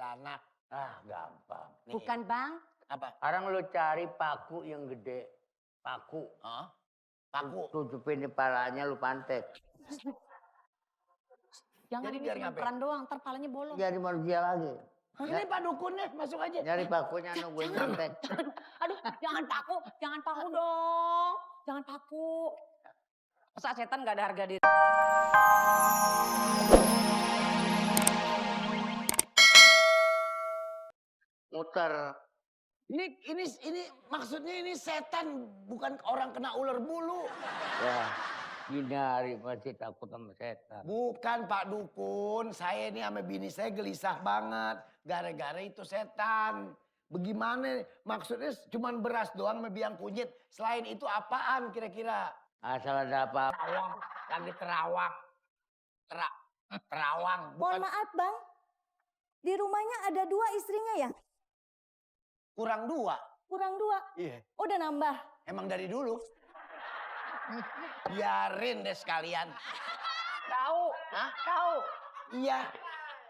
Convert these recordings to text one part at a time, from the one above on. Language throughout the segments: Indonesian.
kuntilanak. Ah, gampang. Nih. Bukan Bang. Apa? Sekarang lu cari paku yang gede. Paku. Hah? Paku. Tutupin di palanya lu pantek. Jangan Jadi ini biar cuma ngapain? peran doang, ntar palanya bolong. Jadi manusia lagi. Ini Pak Dukunnya masuk aja. Nyari pakunya nungguin pantek. Aduh, jangan paku dong. Jangan paku. Masa setan gak ada harga diri. Muter. Ini maksudnya ini setan bukan orang kena ular bulu. Ya, gini hari masih takut sama setan. Bukan Pak Dukun, saya ini sama bini saya gelisah banget. Gara-gara itu setan. Bagaimana maksudnya cuman beras doang sama biang kunyit. Selain itu apaan kira-kira? Asal ada apa? Terawang, lagi terawang. Terawang. Mohon maaf Bang, di rumahnya ada 2 istrinya ya? Kurang 2. Kurang 2? Iya. Udah nambah? Emang dari dulu. Biarin deh sekalian. Tahu, Hah? tahu. Iya,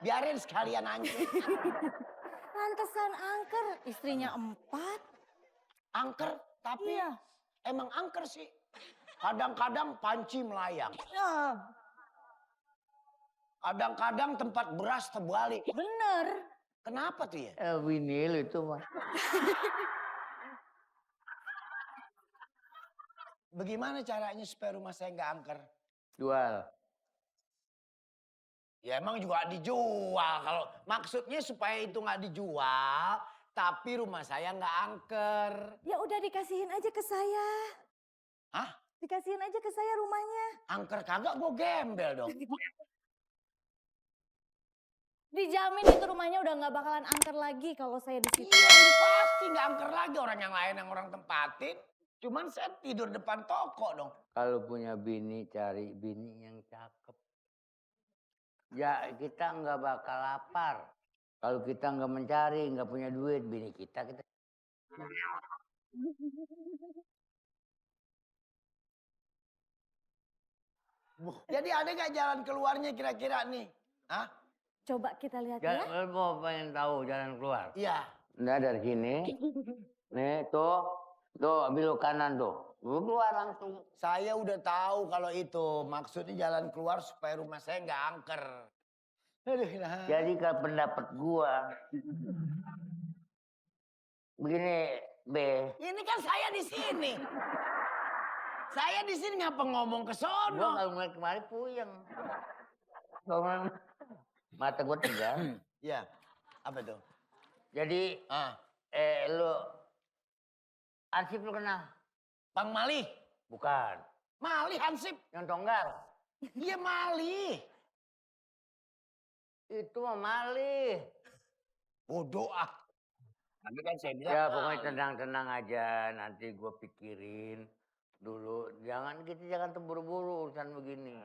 biarin sekalian aja. Pantesan angker, istrinya 4. Angker, tapi Iya. emang angker sih. Kadang-kadang panci melayang. Nah, Kadang-kadang tempat beras terbalik. bener. Kenapa tuh ya? Winil itu mah. Bagaimana caranya supaya rumah saya nggak angker? Jual. Ya emang juga dijual. Kalau maksudnya supaya itu nggak dijual, tapi rumah saya nggak angker. Ya udah dikasihin aja ke saya. Hah? Dikasihin aja ke saya rumahnya. Angker kagak gue gembel dong. Dijamin itu rumahnya udah nggak bakalan angker lagi kalau saya di situ. Iya udah pasti nggak angker lagi orang yang lain yang orang tempatin. Cuman saya tidur depan toko dong. Kalau punya bini, cari bini yang cakep. Ya kita nggak bakal lapar. Kalau kita nggak mencari, nggak punya duit, bini kita. Jadi ada nggak jalan keluarnya kira-kira nih? Hah? Coba kita lihat ya. Lu mau pengen tahu jalan keluar? Iya. Nah dari sini, nih tuh ambil lu kanan tuh, lu keluar langsung. Saya udah tahu kalau itu maksudnya jalan keluar supaya rumah saya nggak angker. Aduh, nah. Jadi kalau pendapat gua, begini, Be. Ini kan saya di sini. Saya di sini ngapa ngomong ke Gua sono? kalau mulai kemari puyeng. Soalnya mata gua tegang. Ya, apa tuh? Jadi, lu Ansip lu kenal? Bang Mali? Bukan. Mali Hansip? Yang tonggal? Iya Mali. Itu mah Mali. Bodoh ah. Tapi kan saya bilang. Ya pokoknya tenang-tenang aja. Nanti gua pikirin dulu. Jangan terburu-buru urusan begini.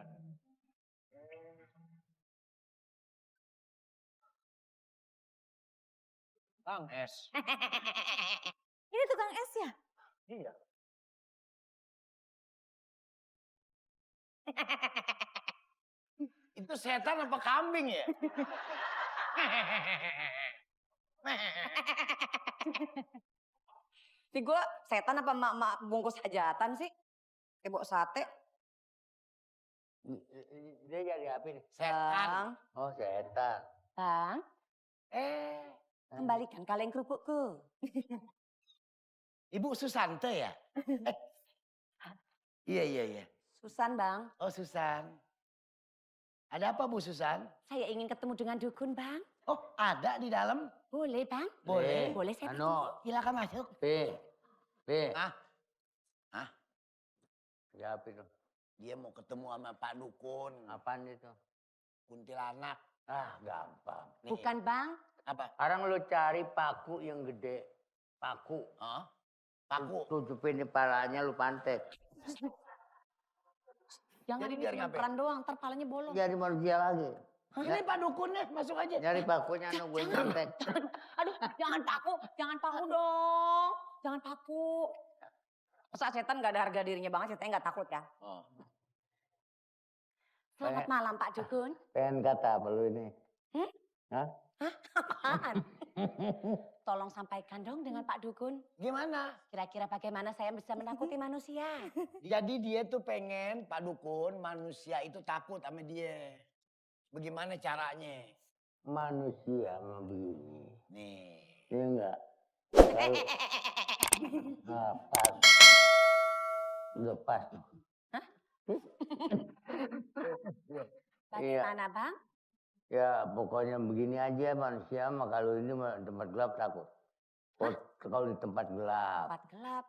Kang S. Ini tukang es ya? Iya. Itu setan apa kambing ya? Di gue setan apa mak bungkus hajatan sih? Kayak bawa sate. Dia jadi apa nih? Setan. Bang, Oh setan. Bang, Kembalikan kaleng kerupukku. Ibu Susante ya? Iya. Susan Bang. Oh Susan. Ada apa Bu Susan? Saya ingin ketemu dengan dukun Bang. Oh ada di dalam? Boleh Bang? Boleh. Boleh saya Silakan masuk. P. Ah, Ya apa itu? dia mau ketemu sama Pak Dukun. Apaan itu? Kuntilanak. Ah gampang. Nih, Bukan Bang. apa? Sekarang lu cari paku yang gede. Paku. Hah? Paku. Tutupin di palanya lu pantek. Jangan Jadi ini biar cuma ngapain? peran doang, ntar palanya bolong. Jadi manusia lagi. Ini Pak Dukunnya masuk aja. Nyari pakunya nungguin pantek. Aduh, jangan paku dong. Jangan paku. Masa setan gak ada harga dirinya banget, setannya gak takut ya? Oh. Selamat malam Pak Dukun. Pengen kata apa lu ini? Hmm? Hah? Hah? apaan? Tolong sampaikan dong dengan Pak Dukun. Gimana? Kira-kira bagaimana saya bisa menakuti manusia? Jadi dia tuh pengen Pak Dukun manusia itu takut sama dia. Bagaimana caranya? Manusia mah begini. Nih. Iya enggak? Nah, pas. Udah pas. Hah? Iya. Bagaimana Bang? Ya pokoknya begini aja manusia mah kalau ini mah tempat gelap takut. Oh, kalau di tempat gelap. Tempat gelap.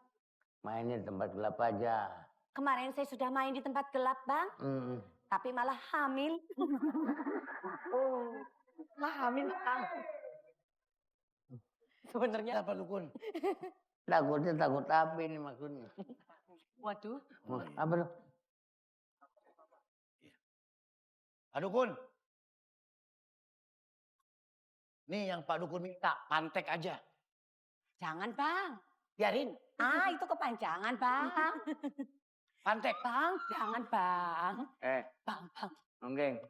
Mainnya di tempat gelap aja. Kemarin saya sudah main di tempat gelap Bang. Tapi malah hamil. Malah hamil Bang. Sebenarnya. Pak Dukun? Takutnya takut apa ini maksudnya? Waduh. Apa tuh? Pak Dukun. Nih yang Pak Dukun minta, pantek aja. Jangan Bang. Biarin. Itu kepanjangan Bang. Pantek. Bang, jangan Bang. Bang. Nonggeng.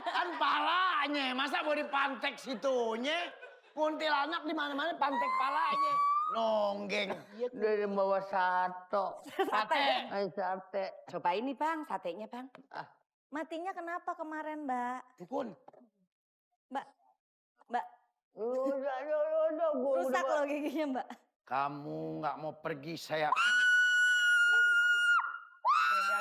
Kan palanya, masa mau dipantek situnya? Kuntilanak di mana-mana pantek palanya. Nonggeng. Dari bawa satu. Sate. Sate. Coba ini Bang, satenya Bang. Matinya kenapa kemarin, Mbak? Dukun. Mbak, Udah, rusak loh giginya, Mbak. Kamu nggak mau pergi saya.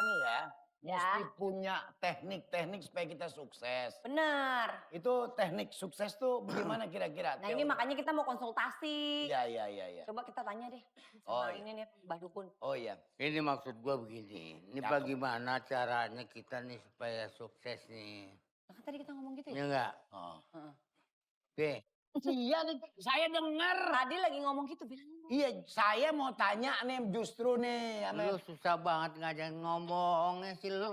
Ini ya. Mesti punya teknik-teknik supaya kita sukses. Bener. Itu teknik sukses tuh bagaimana kira-kira? Nah ini makanya kita mau konsultasi. Iya. Coba kita tanya deh. Oh, Sama iya. ini nih Mbah Dukun. Oh iya. Ini maksud gua begini. Ini Cakep. bagaimana caranya kita nih supaya sukses nih. Nah, kan tadi kita ngomong gitu ya. Iya enggak? Oh. Oke. Iya nih, saya dengar. Tadi lagi ngomong gitu bilang. Iya, saya mau tanya nih justru nih. Lu susah banget ngajak ngomongnya sih lu.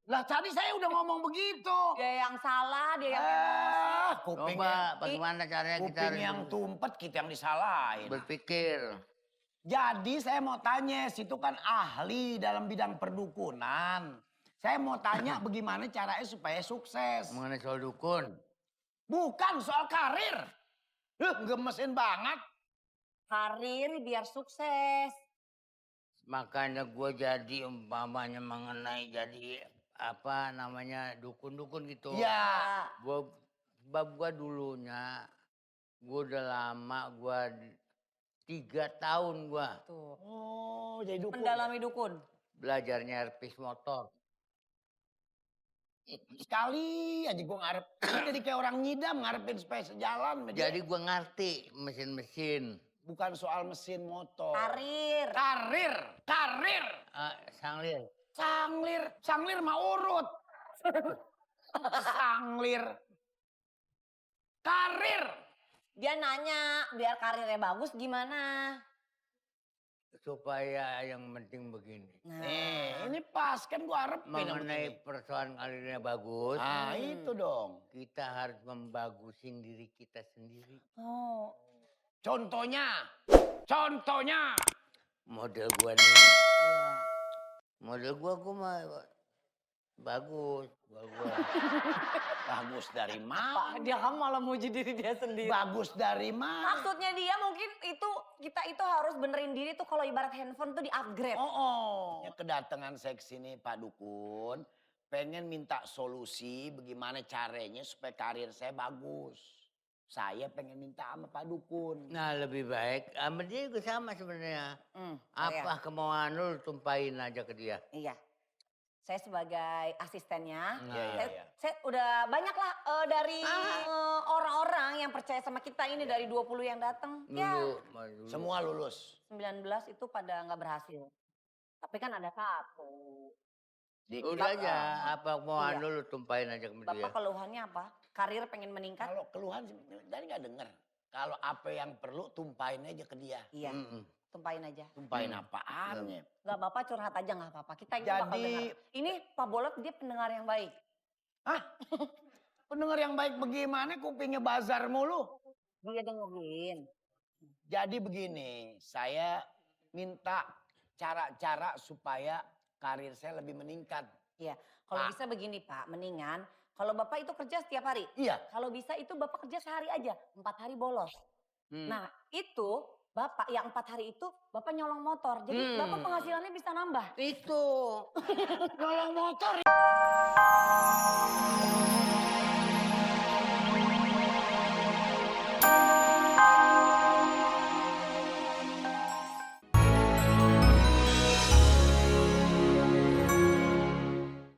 Lah tadi saya udah ngomong begitu. Dia yang salah, dia yang emosi. Kuping Coba bagaimana caranya kita kuping yang tumpet kita yang disalahin. berpikir. Jadi saya mau tanya, situ kan ahli dalam bidang perdukunan. Saya mau tanya bagaimana caranya supaya sukses. Mengenai soal dukun. Bukan soal karir. Gemesin banget. Karir biar sukses. Makanya gue jadi umpamanya mengenai jadi apa namanya dukun-dukun gitu. Iya. Sebab gue dulunya, gue udah lama, gue 3 tahun gue Tuh. Oh, jadi dukun. Mendalami dukun. belajar nyerpis motor. Sekali aja gue ngarep. Jadi kayak orang ngidam ngarepin supaya sejalan. Jadi gue ngerti mesin-mesin. Bukan soal mesin motor. Karir. Karir. Sanglir. Sanglir mah urut. Sanglir. Karir. Dia nanya biar karirnya bagus gimana. Supaya yang penting begini. Ini pas kan gua harapin. Mengenai persoalan karirnya bagus. Ah itu dong. Kita harus membagusin diri kita sendiri. Oh. Contohnya. Model gua nih. Iya. Model gua mah bagus. Bagus dari mana? Dia kan malah muji diri dia sendiri. Bagus dari mana? Maksudnya dia mungkin kita itu harus benerin diri tuh kalau ibarat handphone tuh di-upgrade. Ya, kedatangan saya kesini Pak Dukun. Pengen minta solusi bagaimana caranya supaya karir saya bagus. Saya pengen minta sama Pak Dukun. Nah lebih baik, sama dia juga sama sebenarnya. Apa Iya. kemauan lu tumpahin aja ke dia. Iya. Saya sebagai asistennya, Iya. saya udah banyak lah dari orang-orang yang percaya sama kita ini dari 20 yang datang. Ya, Dulu. Semua lulus. 19 itu pada nggak berhasil. Tapi kan ada satu. Udah aja, apa kemauan Iya. lu tumpahin aja ke dia. Bapak keluhannya apa? Karir pengen meningkat? Kalau keluhan dari nggak denger. Kalau apa yang perlu tumpahin aja ke dia. Iya, tumpahin aja. Tumpahin apaannya. Nggak Bapak curhat aja nggak apa-apa. Kita ini bakal Jadi- dengar. Ini Pak Bolot dia pendengar yang baik. Pendengar yang baik bagaimana kupingnya bazar mulu. Dia dengerin. Jadi begini, saya minta cara-cara supaya karir saya lebih meningkat. Iya, kalau Pak. bisa begini Pak, mendingan Kalau bapak itu kerja setiap hari. Iya. Kalau bisa itu bapak kerja sehari aja, 4 hari bolos. Nah itu bapak yang 4 hari itu bapak nyolong motor. Jadi bapak penghasilannya bisa nambah. Itu. Nyolong motor.